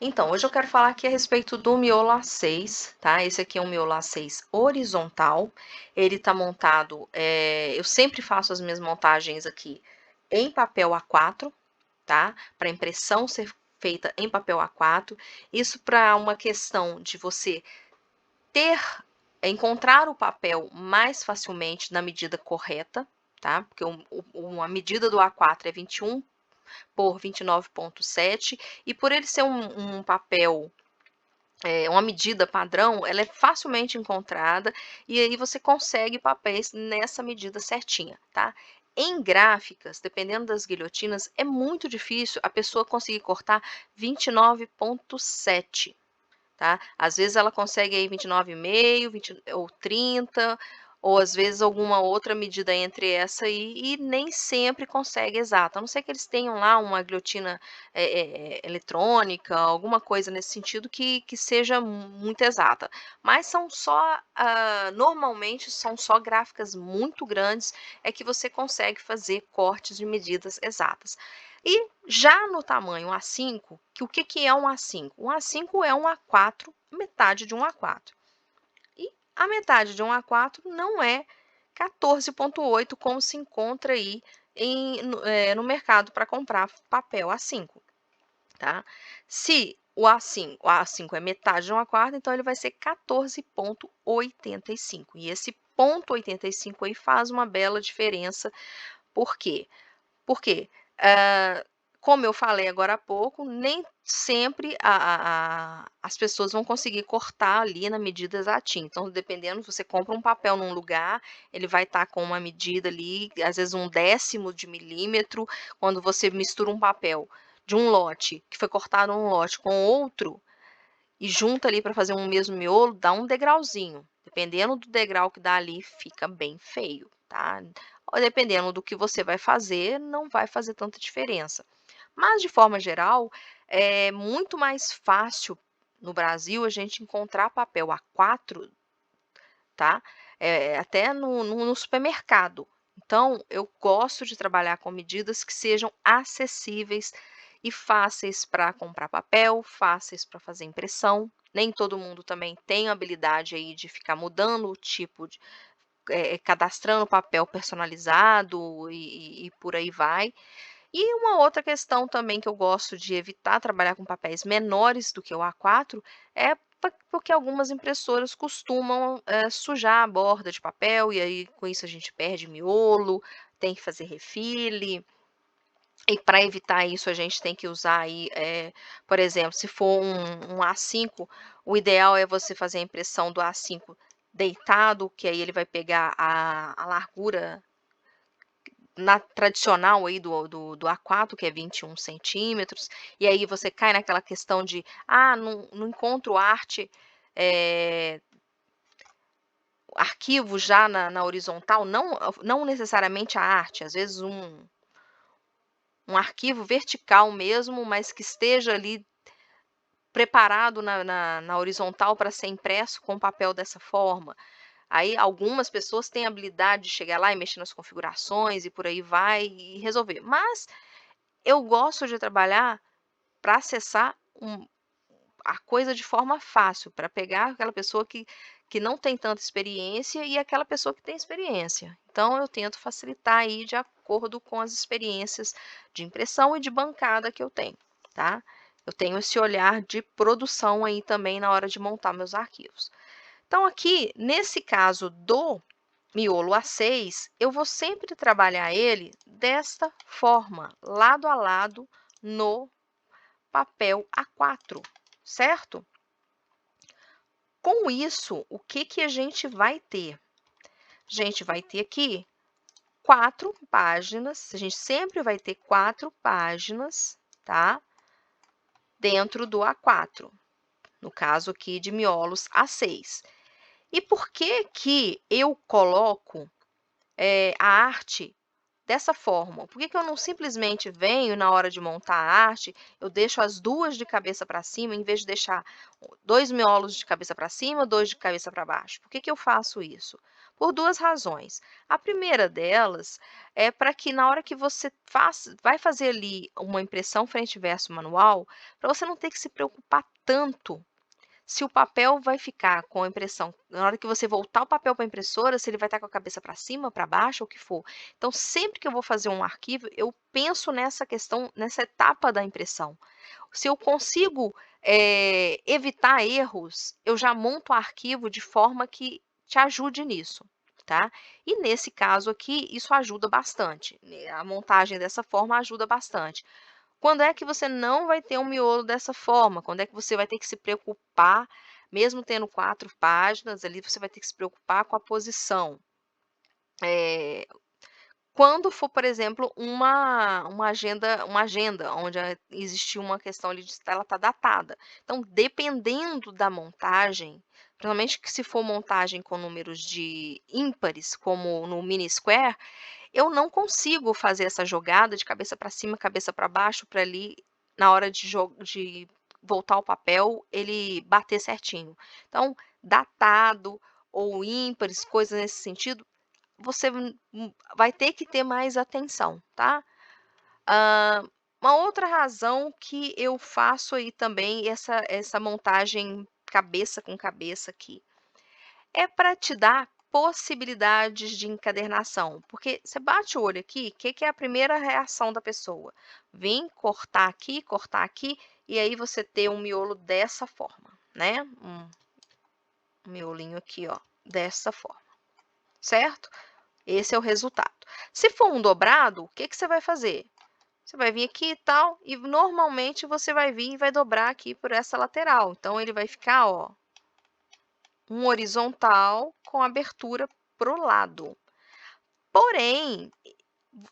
Então, hoje eu quero falar aqui a respeito do miolo A6, tá? Esse aqui é um miolo A6 horizontal. Ele tá montado, eu sempre faço as minhas montagens aqui em papel A4, tá? Para impressão ser feita em papel A4. Isso para uma questão de você ter, encontrar o papel mais facilmente na medida correta, tá? Porque a medida do A4 é 21 por 29,7 e por ele ser um papel uma medida padrão, ela é facilmente encontrada e aí você consegue papéis nessa medida certinha, tá? Em gráficas, dependendo das guilhotinas, é muito difícil a pessoa conseguir cortar 29,7, tá? Às vezes ela consegue aí 29,5, 20 ou 30, ou às vezes alguma outra medida entre essa e nem sempre consegue exata. A não ser que eles tenham lá uma guilhotina eletrônica, alguma coisa nesse sentido que seja muito exata. Mas são só, normalmente são só gráficas muito grandes é que você consegue fazer cortes de medidas exatas. E já no tamanho A5, que o que é um A5? Um A5 é um A4, metade de um A4. E a metade de um A4 não é 14,8 como se encontra aí no mercado para comprar papel A5, tá? Se o A5 é metade de um A4, então ele vai ser 14,85. E esse ponto 85 aí faz uma bela diferença. Por quê? Porque, como eu falei agora há pouco, nem sempre as pessoas vão conseguir cortar ali na medida exatinha. Então, dependendo, você compra um papel num lugar, ele vai estar com uma medida ali, às vezes 1/10 de milímetro. Quando você mistura um papel de um lote, que foi cortado um lote com outro, e junta ali para fazer um mesmo miolo, dá um degrauzinho. Dependendo do degrau que dá ali, fica bem feio, tá? Ou dependendo do que você vai fazer, não vai fazer tanta diferença. Mas, de forma geral, é muito mais fácil no Brasil a gente encontrar papel A4, tá? Até no supermercado. Então, eu gosto de trabalhar com medidas que sejam acessíveis e fáceis para comprar papel, fáceis para fazer impressão. Nem todo mundo também tem a habilidade aí de ficar mudando o tipo de, cadastrando papel personalizado e por aí vai. E uma outra questão também que eu gosto de evitar trabalhar com papéis menores do que o A4 é porque algumas impressoras costumam, sujar a borda de papel e aí com isso a gente perde miolo, tem que fazer refile. E para evitar isso a gente tem que usar aí, por exemplo, se for um A5, o ideal é você fazer a impressão do A5 deitado, que aí ele vai pegar a largura na tradicional aí do A4, que é 21 centímetros, e aí você cai naquela questão de, não encontro arte, eh, arquivo já na horizontal, não necessariamente a arte, às vezes um arquivo vertical mesmo, mas que esteja ali preparado na horizontal para ser impresso com papel dessa forma. Aí algumas pessoas têm a habilidade de chegar lá e mexer nas configurações e por aí vai e resolver. Mas eu gosto de trabalhar para acessar a coisa de forma fácil, para pegar aquela pessoa que não tem tanta experiência e aquela pessoa que tem experiência. Então eu tento facilitar aí de acordo com as experiências de impressão e de bancada que eu tenho, tá? Eu tenho esse olhar de produção aí também na hora de montar meus arquivos. Então aqui, nesse caso do miolo A6, eu vou sempre trabalhar ele desta forma, lado a lado no papel A4, certo? Com isso, o que que a gente vai ter? A gente vai ter aqui 4 páginas, a gente sempre vai ter 4 páginas, tá? Dentro do A4, no caso aqui de miolos A6. E por que que eu coloco a arte dessa forma? Por que que eu não simplesmente venho na hora de montar a arte, eu deixo as duas de cabeça para cima, em vez de deixar 2 miolos de cabeça para cima, 2 de cabeça para baixo? Por que que eu faço isso? Por 2 razões. A primeira delas é para que na hora que você vai fazer ali uma impressão frente e verso manual, para você não ter que se preocupar tanto se o papel vai ficar com a impressão na hora que você voltar o papel para a impressora, se ele vai estar com a cabeça para cima, para baixo, ou o que for. Então, sempre que eu vou fazer um arquivo, eu penso nessa questão, nessa etapa da impressão. Se eu consigo, evitar erros, eu já monto o arquivo de forma que te ajude nisso, tá. E nesse caso aqui, isso ajuda bastante, né, a montagem dessa forma ajuda bastante. Quando é que você não vai ter um miolo dessa forma? Quando é que você vai ter que se preocupar, mesmo tendo 4 páginas ali, você vai ter que se preocupar com a posição. Eh, Quando for, por exemplo, uma agenda onde existiu uma questão ali de ela tá datada. Então, dependendo da montagem, principalmente que se for montagem com números de ímpares, como no mini square, eu não consigo fazer essa jogada de cabeça para cima, cabeça para baixo, para ali, na hora de voltar o papel, ele bater certinho. Então, datado ou ímpares, coisas nesse sentido, você vai ter que ter mais atenção, tá. Hã, uma outra razão que eu faço aí também essa montagem cabeça com cabeça aqui, é para te dar possibilidades de encadernação, porque você bate o olho aqui, o que que é a primeira reação da pessoa? Vim cortar aqui, e aí você ter um miolo dessa forma, né, um miolinho aqui, ó, dessa forma, certo? Esse é o resultado. Se for um dobrado, o que que você vai fazer? Você vai vir aqui e tal, e normalmente você vai vir e vai dobrar aqui por essa lateral. Então, ele vai ficar, ó, um horizontal com abertura pro lado. Porém,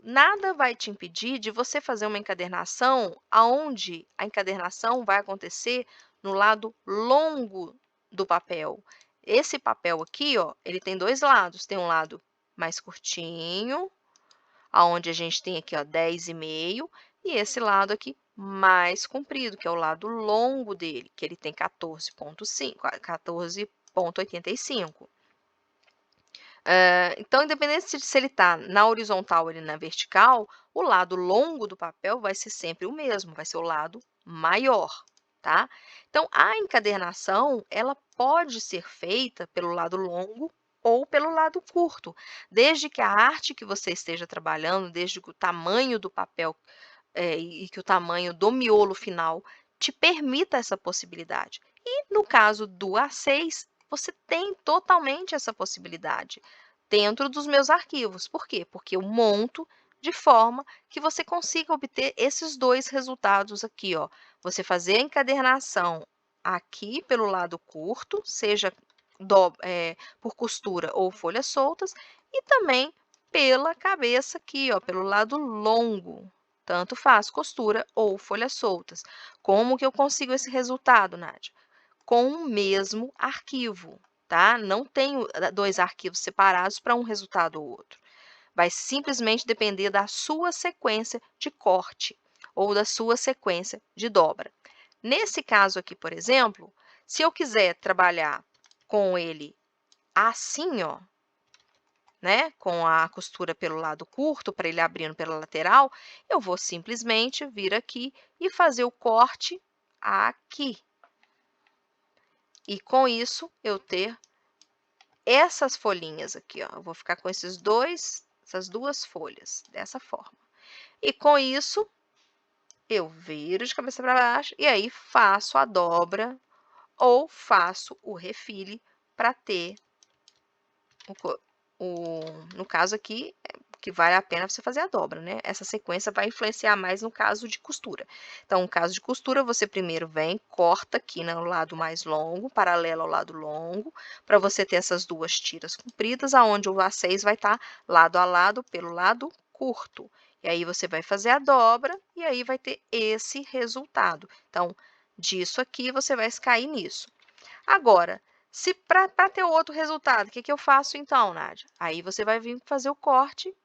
nada vai te impedir de você fazer uma encadernação aonde a encadernação vai acontecer no lado longo do papel. Esse papel aqui, ó, ele tem 2 lados, tem um lado mais curtinho, aonde a gente tem aqui, ó, 10,5, e esse lado aqui mais comprido, que é o lado longo dele, que ele tem 14,85. Então, independente se ele está na horizontal ou ele na vertical, o lado longo do papel vai ser sempre o mesmo, vai ser o lado maior, tá. Então, a encadernação, ela pode ser feita pelo lado longo ou pelo lado curto, desde que a arte que você esteja trabalhando, desde que o tamanho do papel, e que o tamanho do miolo final te permita essa possibilidade. E no caso do A6, você tem totalmente essa possibilidade dentro dos meus arquivos. Por quê? Porque eu monto de forma que você consiga obter esses 2 resultados aqui, ó. Você fazer a encadernação aqui pelo lado curto, seja por costura ou folhas soltas, e também pela cabeça aqui, ó, pelo lado longo. Tanto faz, costura ou folhas soltas. Como que eu consigo esse resultado, Nádia? Com o mesmo arquivo, tá? Não tenho 2 arquivos separados para um resultado ou outro. Vai simplesmente depender da sua sequência de corte ou da sua sequência de dobra. Nesse caso aqui, por exemplo, se eu quiser trabalhar com ele assim, ó, né, com a costura pelo lado curto, para ele abrindo pela lateral, eu vou simplesmente vir aqui e fazer o corte aqui. E com isso, eu ter essas folhinhas aqui, ó. Eu vou ficar com essas 2 folhas, dessa forma. E com isso, eu viro de cabeça para baixo e aí faço a dobra ou faço o refile para ter o co o no caso aqui, que vale a pena você fazer a dobra, né. Essa sequência vai influenciar mais no caso de costura. Então, no caso de costura, você primeiro vem, corta aqui, né, no lado mais longo, paralelo ao lado longo, para você ter essas 2 tiras compridas, aonde o A6 vai estar lado a lado pelo lado curto. E aí você vai fazer a dobra, e aí vai ter esse resultado. Então, disso aqui, você vai cair nisso. Agora, se para ter outro resultado, o que que eu faço então, Nádia? Aí você vai vir fazer o corte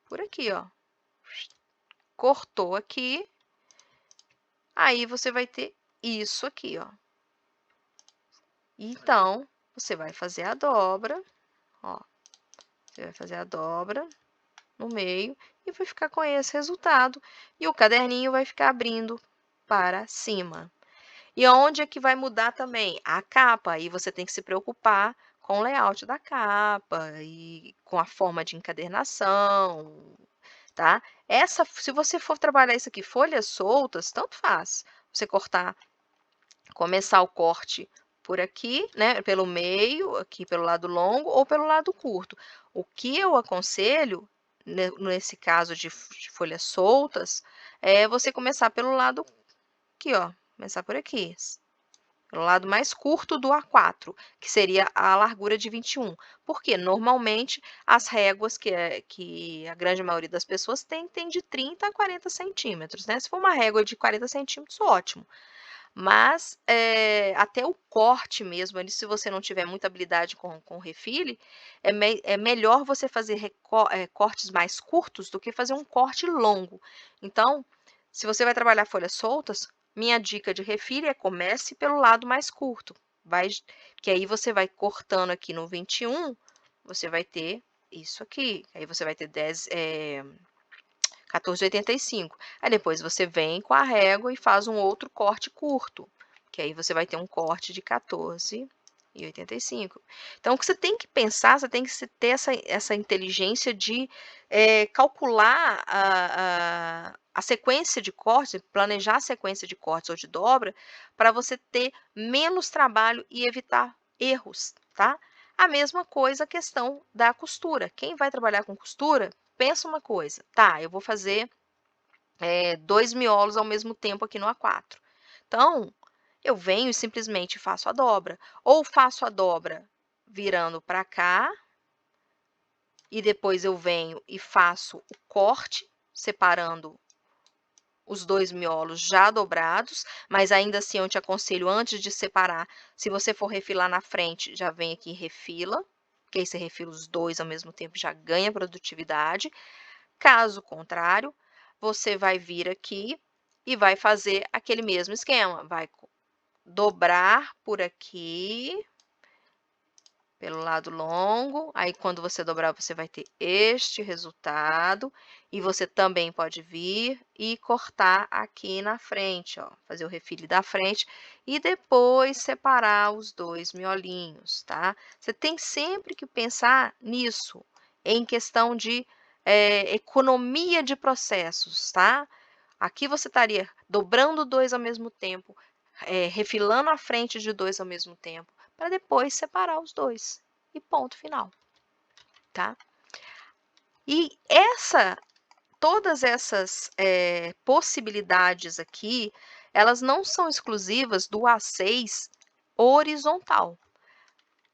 por aqui, ó. Cortou aqui, aí você vai ter isso aqui, ó. Então, você vai fazer a dobra, ó. Você vai fazer a dobra no meio e vai ficar com esse resultado. E o caderninho vai ficar abrindo para cima. E aonde é que vai mudar também? A capa, aí você tem que se preocupar com o layout da capa e com a forma de encadernação, tá? Se você for trabalhar isso aqui, folhas soltas, tanto faz. Você começar o corte por aqui, né, pelo meio, aqui pelo lado longo ou pelo lado curto. O que eu aconselho, nesse caso de folhas soltas, é você começar pelo lado aqui, ó, começar por aqui, pelo lado mais curto do A4, que seria a largura de 21. Porque normalmente as réguas que a grande maioria das pessoas tem de 30 a 40 centímetros, né? Se for uma régua de 40 centímetros, ótimo. Mas, até o corte mesmo ali, se você não tiver muita habilidade com refile, é melhor você fazer cortes mais curtos do que fazer um corte longo. Então, se você vai trabalhar folhas soltas, minha dica de refile é comece pelo lado mais curto, que aí você vai cortando aqui no 21, você vai ter isso aqui, aí você vai ter 14,85. Aí depois você vem com a régua e faz um outro corte curto, que aí você vai ter um corte de 14,85. Então, o que você tem que pensar, você tem que ter essa inteligência de calcular a sequência de cortes, planejar a sequência de cortes ou de dobra, para você ter menos trabalho e evitar erros, tá? A mesma coisa a questão da costura. Quem vai trabalhar com costura, pensa uma coisa, tá, eu vou fazer 2 miolos ao mesmo tempo aqui no A4. Então, eu venho e simplesmente faço a dobra. Ou faço a dobra virando para cá, e depois eu venho e faço o corte, separando os 2 miolos já dobrados, mas ainda assim eu te aconselho, antes de separar, se você for refilar na frente, já vem aqui e refila, que aí você refila os 2 ao mesmo tempo, já ganha produtividade. Caso contrário, você vai vir aqui e vai fazer aquele mesmo esquema, vai dobrar por aqui, pelo lado longo, aí quando você dobrar você vai ter este resultado, e você também pode vir e cortar aqui na frente, ó, fazer o refile da frente e depois separar os 2 miolinhos, tá? Você tem sempre que pensar nisso, em questão de economia de processos, tá? Aqui você estaria dobrando 2 ao mesmo tempo, refilando a frente de 2 ao mesmo tempo, para depois separar os 2 e ponto final, tá? E todas essas possibilidades aqui, elas não são exclusivas do A6 horizontal.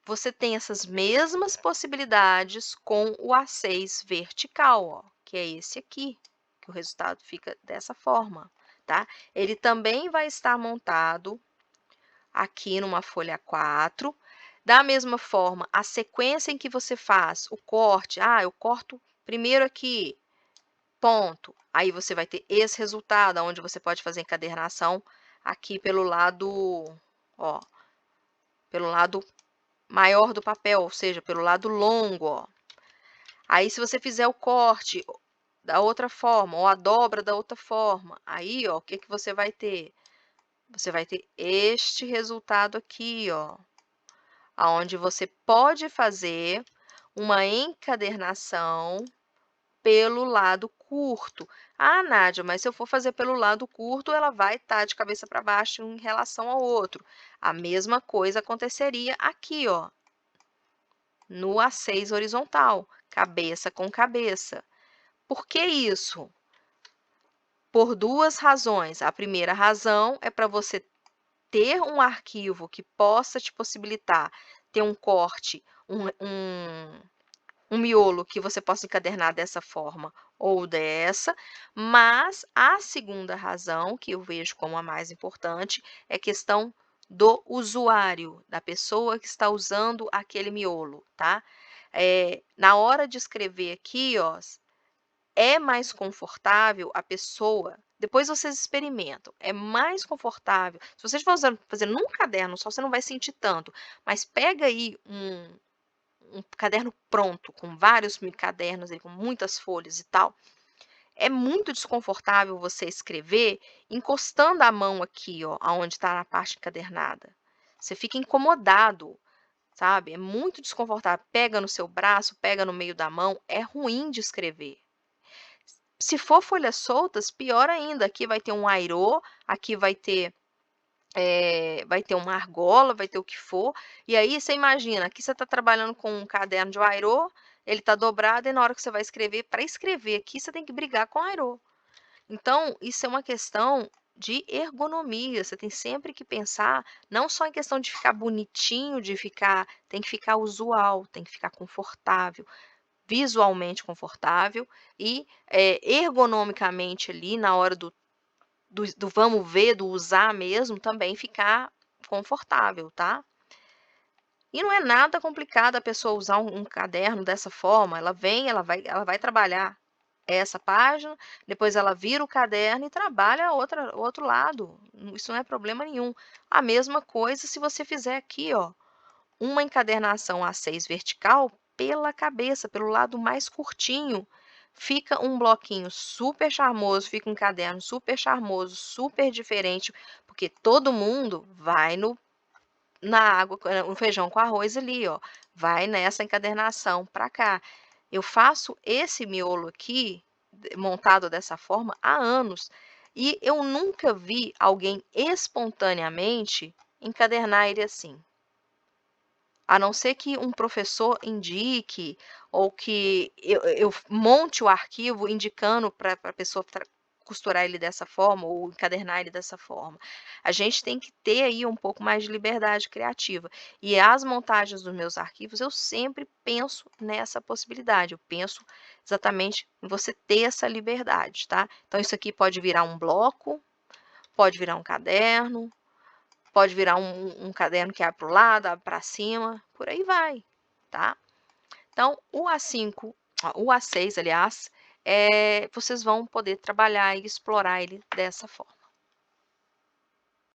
Você tem essas mesmas possibilidades com o A6 vertical, ó, que é esse aqui, que o resultado fica dessa forma, tá? Ele também vai estar montado aqui numa folha 4. Da mesma forma, a sequência em que você faz o corte, eu corto primeiro aqui, ponto. Aí você vai ter esse resultado, onde você pode fazer encadernação aqui pelo lado, ó, pelo lado maior do papel, ou seja, pelo lado longo, ó. Aí, se você fizer o corte da outra forma, ou a dobra da outra forma, aí, ó, o que que você vai ter? Você vai ter este resultado aqui, ó, aonde você pode fazer uma encadernação pelo lado curto. Ah, Nádia, mas se eu for fazer pelo lado curto, ela vai estar de cabeça para baixo em relação ao outro. A mesma coisa aconteceria aqui, ó, no A6 horizontal, cabeça com cabeça. Por que isso? Por duas razões. A primeira razão é para você ter um arquivo que possa te possibilitar ter um corte, um miolo que você possa encadernar dessa forma ou dessa, mas a segunda razão, que eu vejo como a mais importante, é questão do usuário, da pessoa que está usando aquele miolo, tá? Na hora de escrever aqui, ó, é mais confortável a pessoa. Depois vocês experimentam. É mais confortável. Se vocês for fazendo num caderno só, você não vai sentir tanto. Mas pega aí um caderno pronto, com vários cadernos ali, com muitas folhas e tal, é muito desconfortável você escrever encostando a mão aqui, ó, aonde está na parte encadernada. Você fica incomodado, sabe? É muito desconfortável. Pega no seu braço, pega no meio da mão, é ruim de escrever. Se for folhas soltas, pior ainda. Aqui vai ter um airô, aqui vai ter uma argola, vai ter o que for. E aí você imagina, aqui você está trabalhando com um caderno de airô, ele está dobrado e na hora que você vai escrever, para escrever aqui você tem que brigar com o airô. Então, isso é uma questão de ergonomia, você tem sempre que pensar não só em questão de ficar bonitinho, tem que ficar usual, tem que ficar confortável, visualmente confortável e, ergonomicamente ali na hora do vamos ver, do usar mesmo, também ficar confortável, tá. E não é nada complicado a pessoa usar um caderno dessa forma, ela vai trabalhar essa página, depois ela vira o caderno e trabalha o outro lado, isso não é problema nenhum. A mesma coisa se você fizer aqui, ó, uma encadernação A6 vertical pela cabeça, pelo lado mais curtinho, fica um bloquinho super charmoso, fica um caderno super charmoso, super diferente, porque todo mundo vai na água, no feijão com arroz ali, ó, vai nessa encadernação para cá. Eu faço esse miolo aqui, montado dessa forma, há anos, e eu nunca vi alguém espontaneamente encadernar ele assim. A não ser que um professor indique, ou que eu monte o arquivo indicando para a pessoa costurar ele dessa forma, ou encadernar ele dessa forma. A gente tem que ter aí um pouco mais de liberdade criativa. E as montagens dos meus arquivos, eu sempre penso nessa possibilidade, eu penso exatamente em você ter essa liberdade, tá. Então isso aqui pode virar um bloco, pode virar um caderno, pode virar um caderno que abre para o lado, abre para cima, por aí vai, tá. Então o A6 aliás, vocês vão poder trabalhar e explorar ele dessa forma.